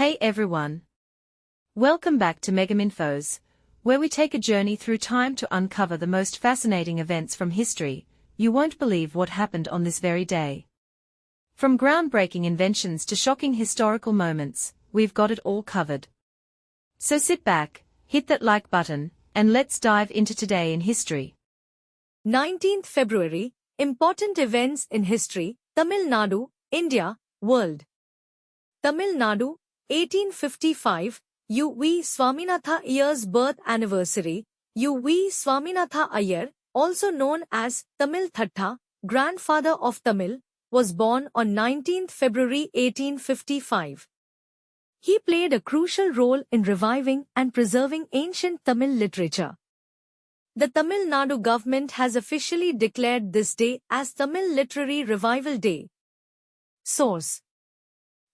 Hey everyone! Welcome back to Megaminfos, where we take a journey through time to uncover the most fascinating events from history. You won't believe what happened on this very day. From groundbreaking inventions to shocking historical moments, we've got it all covered. So sit back, hit that like button, and let's dive into today in history. 19th February, Important Events in History, Tamil Nadu, India, World. Tamil Nadu, 1855, U.V. Swaminatha Iyer's birth anniversary. U.V. Swaminatha Iyer, also known as Tamil Thatta, grandfather of Tamil, was born on 19th February 1855. He played a crucial role in reviving and preserving ancient Tamil literature. The Tamil Nadu government has officially declared this day as Tamil Literary Revival Day. Source: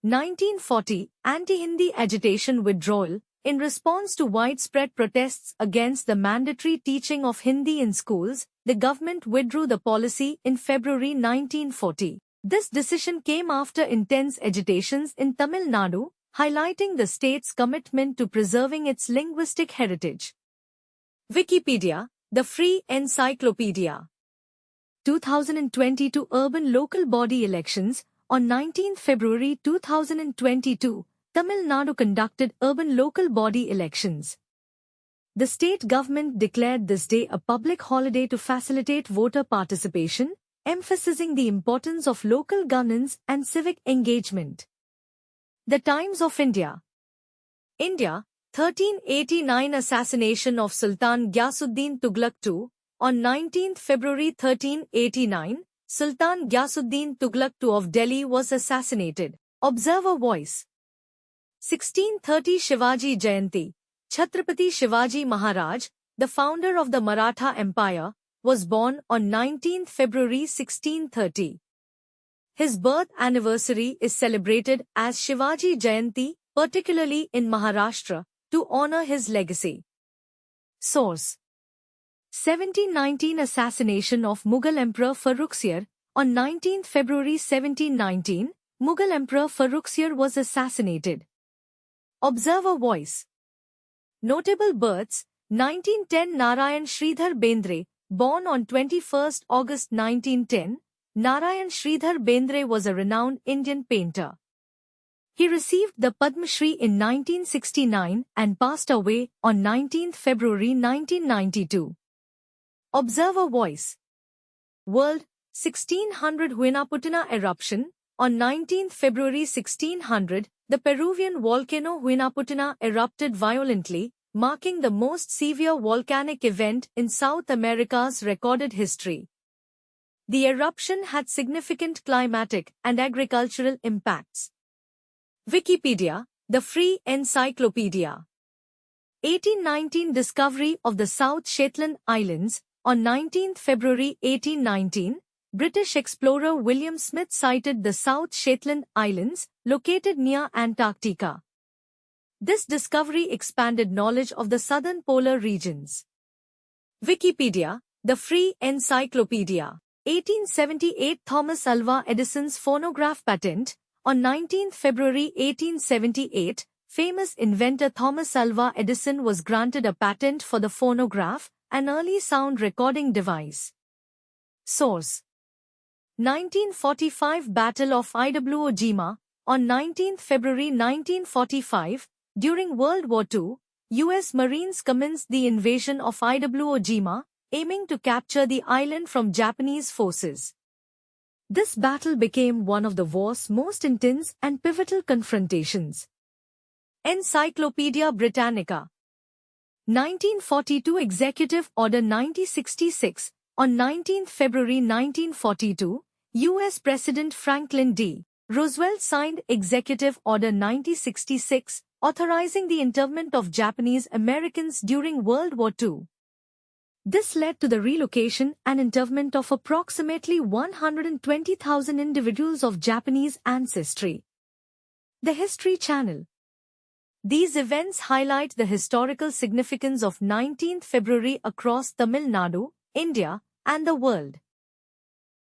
1940 Anti-Hindi agitation withdrawal. In response to widespread protests against the mandatory teaching of Hindi in schools, the government withdrew the policy in February 1940. This decision came after intense agitations in Tamil Nadu, highlighting the state's commitment to preserving its linguistic heritage. Wikipedia, the free encyclopedia. 2022 Urban Local Body Elections. On 19 February 2022, Tamil Nadu conducted urban local body elections. The state government declared this day a public holiday to facilitate voter participation, emphasizing the importance of local governance and civic engagement. The Times of India. India, 1389 Assassination of Sultan Ghiyasuddin Tughlaq II. On 19 February 1389, Sultan Ghiyasuddin Tughlaq II of Delhi was assassinated. Observer Voice. 1630 Shivaji Jayanti. Chhatrapati Shivaji Maharaj, the founder of the Maratha Empire, was born on 19 February 1630. His birth anniversary is celebrated as Shivaji Jayanti, particularly in Maharashtra, to honor his legacy. Source: 1719 Assassination of Mughal Emperor Farrukhsiyar. On 19 February 1719, Mughal Emperor Farrukhsiyar was assassinated. Observer Voice. Notable births: 1910 Narayan Sridhar Bendre, born on 21 August 1910, Narayan Sridhar Bendre was a renowned Indian painter. He received the Padma Shri in 1969 and passed away on 19 February 1992. Observer Voice. World. 1600 Huaynaputina eruption. On 19 February 1600, the Peruvian volcano Huaynaputina erupted violently, marking the most severe volcanic event in South America's recorded history. The eruption had significant climatic and agricultural impacts. Wikipedia, the free encyclopedia. 1819 Discovery of the South Shetland Islands. On 19 February 1819, British explorer William Smith sighted the South Shetland Islands, located near Antarctica. This discovery expanded knowledge of the southern polar regions. Wikipedia, the free encyclopedia. 1878 Thomas Alva Edison's phonograph patent. On 19 February 1878, famous inventor Thomas Alva Edison was granted a patent for the phonograph, an early sound recording device. Source: 1945 Battle of Iwo Jima. On 19 February 1945, during World War II, U.S. Marines commenced the invasion of Iwo Jima, aiming to capture the island from Japanese forces. This battle became one of the war's most intense and pivotal confrontations. Encyclopedia Britannica. 1942 Executive Order 9066. On 19 February 1942, U.S. President Franklin D. Roosevelt signed Executive Order 9066, authorizing the internment of Japanese Americans during World War II. This led to the relocation and internment of approximately 120,000 individuals of Japanese ancestry. The History Channel. These events highlight the historical significance of 19th February across Tamil Nadu, India, and the world.